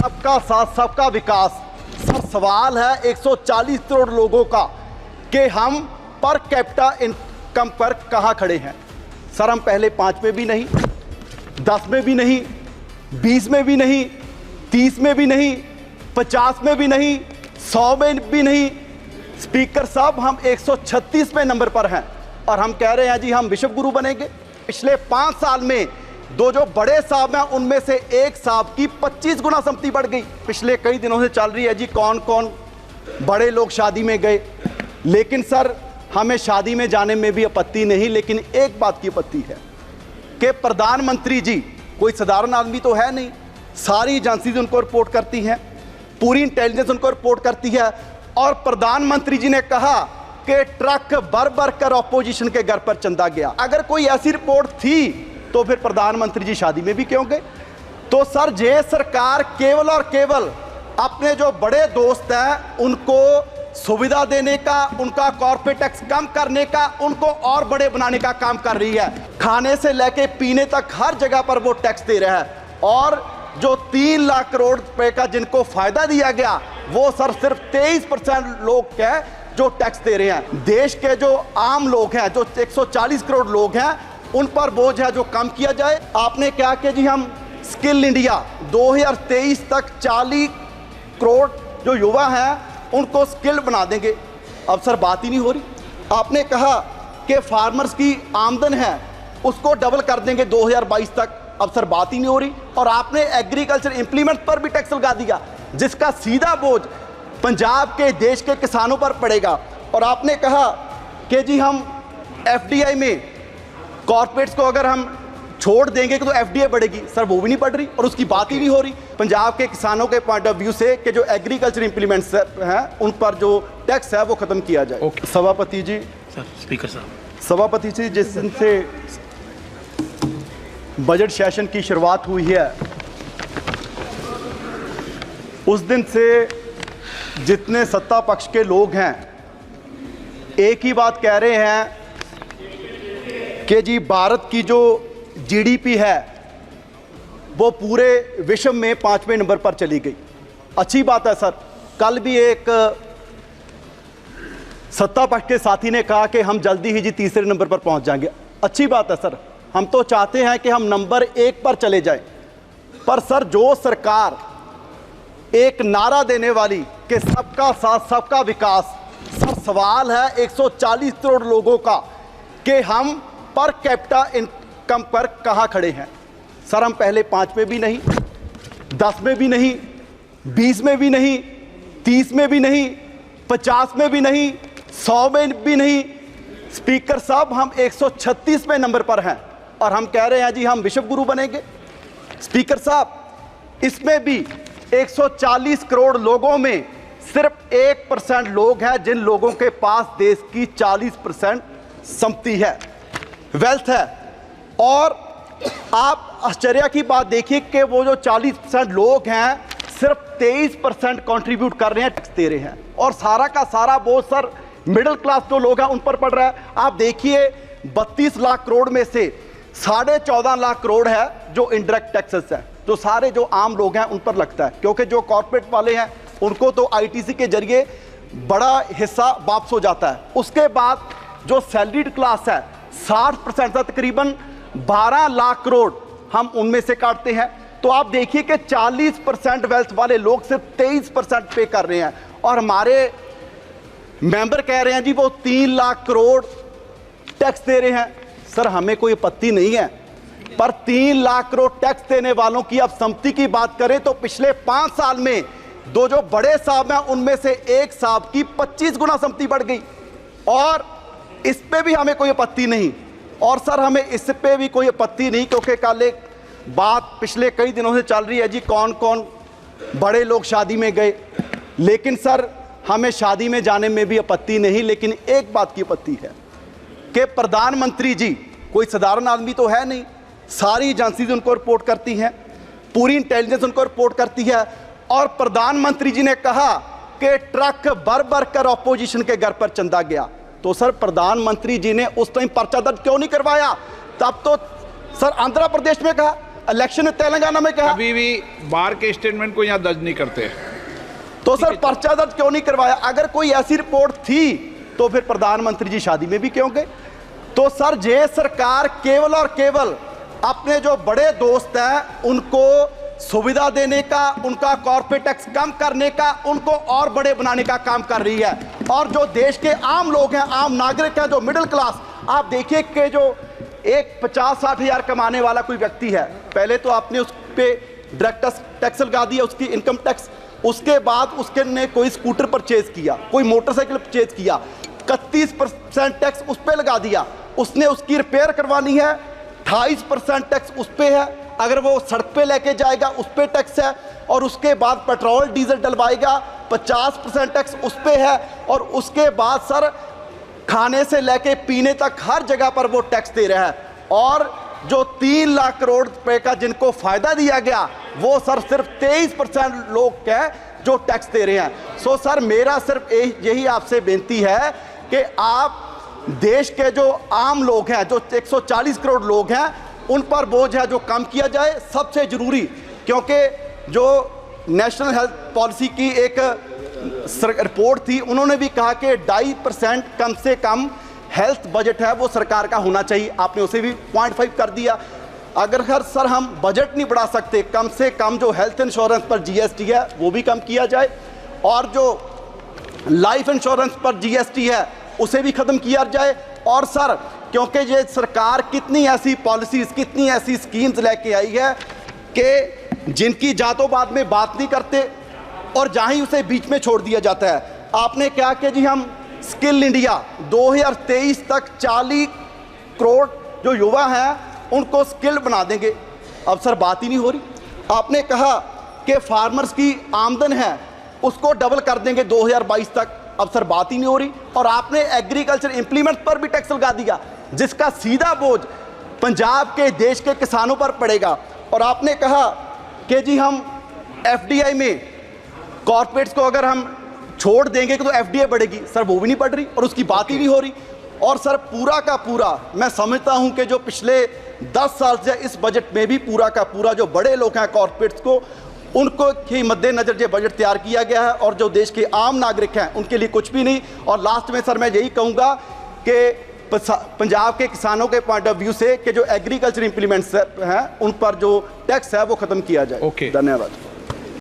सबका साथ सबका विकास। सर सवाल है 140 करोड़ लोगों का कि हम पर कैपिटा इनकम पर कहाँ खड़े हैं। सर हम पहले 5 में भी नहीं, 10 में भी नहीं, 20 में भी नहीं, 30 में भी नहीं, 50 में भी नहीं, 100 में भी नहीं। स्पीकर साहब हम 136वें नंबर पर हैं और हम कह रहे हैं जी हम विश्व गुरु बनेंगे। पिछले 5 साल में दो जो बड़े साहब हैं उनमें से एक साहब की 25 गुना संपत्ति बढ़ गई। पिछले कई दिनों से चल रही है जी कौन कौन बड़े लोग शादी में गए, लेकिन सर हमें शादी में जाने में भी आपत्ति नहीं, लेकिन एक बात की आपत्ति है कि प्रधानमंत्री जी कोई साधारण आदमी तो है नहीं। सारी एजेंसीज उनको रिपोर्ट करती हैं, पूरी इंटेलिजेंस उनको रिपोर्ट करती है और प्रधानमंत्री जी ने कहा कि ट्रक भर भर कर ऑपोजिशन के घर पर चंदा गया। अगर कोई ऐसी रिपोर्ट थी तो फिर प्रधानमंत्री जी शादी में भी क्यों गए? तो सर ये सरकार केवल और केवल अपने जो बड़े दोस्त हैं उनको सुविधा देने का, उनका कॉर्पोरेट टैक्स कम करने का, उनको और बड़े बनाने का काम कर रही है। खाने से लेके पीने तक हर जगह पर वो टैक्स दे रहा है और जो 3 लाख करोड़ रुपए का जिनको फायदा दिया गया वो सर सिर्फ 23% लोग हैं जो टैक्स दे रहे हैं। देश के जो आम लोग हैं, जो 140 करोड़ लोग हैं, उन पर बोझ है जो कम किया जाए। आपने क्या कि जी हम स्किल इंडिया 2023 तक 40 करोड़ जो युवा हैं उनको स्किल्ड बना देंगे। अब सर बात ही नहीं हो रही। आपने कहा कि फार्मर्स की आमदन है उसको डबल कर देंगे 2022 तक। अब सर बात ही नहीं हो रही। और आपने एग्रीकल्चर इंप्लीमेंट पर भी टैक्स लगा दिया जिसका सीधा बोझ पंजाब के देश के किसानों पर पड़ेगा। और आपने कहा कि जी हम एफडीआई में कॉर्पोरेट्स को अगर हम छोड़ देंगे तो एफडीआई बढ़ेगी। सर वो भी नहीं बढ़ रही और उसकी बात ही नहीं हो रही। पंजाब के किसानों के पॉइंट ऑफ व्यू से कि जो एग्रीकल्चर इंप्लीमेंट्स हैं उन पर जो टैक्स है वो खत्म किया जाए। सभापति जी, सर स्पीकर साहब, सभापति जी जिस दिन से बजट सेशन की शुरुआत हुई है उस दिन से जितने सत्ता पक्ष के लोग हैं एक ही बात कह रहे हैं कि जी भारत की जो जीडीपी है वो पूरे विश्व में 5वें नंबर पर चली गई। अच्छी बात है सर। कल भी एक सत्ता पक्ष के साथी ने कहा कि हम जल्दी ही जी तीसरे नंबर पर पहुंच जाएंगे। अच्छी बात है सर। हम तो चाहते हैं कि हम नंबर 1 पर चले जाएं। पर सर जो सरकार एक नारा देने वाली कि सबका साथ सबका विकास, सर सवाल है 140 करोड़ लोगों का कि हम पर कैपिटा इनकम पर कहाँ खड़े हैं। सर हम पहले 5 में भी नहीं, 10 में भी नहीं, 20 में भी नहीं, 30 में भी नहीं, 50 में भी नहीं, 100 में भी नहीं। स्पीकर साहब हम 136वें नंबर पर हैं और हम कह रहे हैं जी हम विश्व गुरु बनेंगे। स्पीकर साहब इसमें भी 140 करोड़ लोगों में सिर्फ 1% लोग हैं जिन लोगों के पास देश की 40% संपत्ति है, वेल्थ है। और आप आश्चर्य की बात देखिए कि वो जो 40% लोग हैं सिर्फ 23% कंट्रीब्यूट कर रहे हैं, टैक्स दे रहे हैं और सारा का सारा बोझ सर मिडिल क्लास जो लोग हैं उन पर पड़ रहा है। आप देखिए 32 लाख करोड़ में से 14.5 लाख करोड़ है जो इनडायरेक्ट टैक्सेस है, जो सारे जो आम लोग हैं उन पर लगता है, क्योंकि जो कॉर्पोरेट वाले हैं उनको तो आईटीसी के जरिए बड़ा हिस्सा वापस हो जाता है। उसके बाद जो सैलरीड क्लास है 60% तकरीबन 12 लाख करोड़ हम उनमें से काटते हैं। तो आप देखिए कि 40% वेल्थ वाले लोग सिर्फ 23% पे कर रहे हैं और हमारे मेंबर कह रहे हैं जी वो 3 लाख करोड़ टैक्स दे रहे हैं। सर हमें कोई आपत्ति नहीं है, पर 3 लाख करोड़ टैक्स देने वालों की अब संपत्ति की बात करें तो पिछले 5 साल में दो जो बड़े साहब हैं उनमें से एक साहब की 25 गुना संपत्ति बढ़ गई और इस पे भी हमें कोई आपत्ति नहीं। और सर हमें इस पे भी कोई आपत्ति नहीं क्योंकि कल एक बात पिछले कई दिनों से चल रही है जी कौन कौन बड़े लोग शादी में गए, लेकिन सर हमें शादी में जाने में भी आपत्ति नहीं, लेकिन एक बात की आपत्ति है कि प्रधानमंत्री जी कोई साधारण आदमी तो है नहीं। सारी एजेंसीज उनको रिपोर्ट करती हैं, पूरी इंटेलिजेंस उनको रिपोर्ट करती है और प्रधानमंत्री जी ने कहा कि ट्रक भर भर कर ऑपोजिशन के घर पर चंदा गया। तो सर प्रधानमंत्री जी ने उस टाइम पर्चा दर्ज क्यों नहीं करवाया? तब तो सर आंध्र प्रदेश में कहा, इलेक्शन में तेलंगाना में कहा, कभी भी बाहर के स्टेटमेंट को यहाँ दर्ज नहीं करते। तो सर पर्चा दर्ज क्यों नहीं करवाया? अगर कोई ऐसी रिपोर्ट थी तो फिर प्रधानमंत्री जी शादी में भी क्यों गए? तो सर ये सरकार केवल और केवल अपने जो बड़े दोस्त हैं उनको सुविधा देने का, उनका कॉर्पोरेट टैक्स कम करने का, उनको और बड़े बनाने का काम कर रही है। और जो देश के आम लोग हैं, आम नागरिक हैं, जो मिडिल क्लास, आप देखिए कि जो एक 50-60 हज़ार कमाने वाला कोई व्यक्ति है, पहले तो आपने उस पर डायरेक्ट टैक्स लगा दिया, उसकी इनकम टैक्स, उसके बाद उसके ने कोई स्कूटर परचेज किया, कोई मोटरसाइकिल परचेज किया, 31% टैक्स उस पर लगा दिया। उसने उसकी रिपेयर करवानी है, 28% टैक्स उस पर है। अगर वो सड़क पे लेके जाएगा उस पर टैक्स है। और उसके बाद पेट्रोल डीजल डलवाएगा, 50% टैक्स उस पर है। और उसके बाद सर खाने से लेके पीने तक हर जगह पर वो टैक्स दे रहा है। और जो 3 लाख करोड़ रुपए का जिनको फायदा दिया गया, वो सर सिर्फ 23% लोग हैं जो टैक्स दे रहे हैं। सो सर मेरा सिर्फ यही आपसे बेनती है कि आप देश के जो आम लोग हैं, जो 140 करोड़ लोग हैं, उन पर बोझ है जो कम किया जाए, सबसे जरूरी। क्योंकि जो नेशनल हेल्थ पॉलिसी की एक रिपोर्ट थी, उन्होंने भी कहा कि 2.5% कम से कम हेल्थ बजट है वो सरकार का होना चाहिए। आपने उसे भी 0.5 कर दिया। अगर सर हम बजट नहीं बढ़ा सकते, कम से कम जो हेल्थ इंश्योरेंस पर जीएसटी है वो भी कम किया जाए, और जो लाइफ इंश्योरेंस पर जीएसटी है उसे भी ख़त्म किया जाए। और सर क्योंकि ये सरकार कितनी ऐसी पॉलिसीज़, कितनी ऐसी स्कीम्स लेके आई है कि जिनकी जातों-बाद में बात नहीं करते और जहाँ ही उसे बीच में छोड़ दिया जाता है। आपने क्या कि जी हम स्किल इंडिया 2023 तक 40 करोड़ जो युवा हैं उनको स्किल बना देंगे, अब सर बात ही नहीं हो रही। आपने कहा कि फार्मर्स की आमदन है उसको डबल कर देंगे 2022 तक, अब सर बात ही नहीं हो रही। और आपने एग्रीकल्चर इंप्लीमेंट पर भी टैक्स लगा दिया, जिसका सीधा बोझ पंजाब के देश के किसानों पर पड़ेगा। और आपने कहा कि जी हम एफडीआई में कॉर्पोरेट्स को अगर हम छोड़ देंगे तो एफडीआई बढ़ेगी, सर वो भी नहीं बढ़ रही और उसकी बात ही नहीं हो रही। और सर पूरा का पूरा मैं समझता हूं कि जो पिछले 10 साल से इस बजट में भी पूरा का पूरा जो बड़े लोग हैं कॉर्पोरेट्स को, उनको ही मद्देनजर ये बजट तैयार किया गया है, और जो देश के आम नागरिक हैं उनके लिए कुछ भी नहीं। और लास्ट में सर मैं यही कहूँगा कि पंजाब के किसानों के पॉइंट ऑफ व्यू से कि जो एग्रीकल्चर इंप्लीमेंट्स हैं उन पर जो टैक्स है वो ख़त्म किया जाए। ओके, धन्यवाद।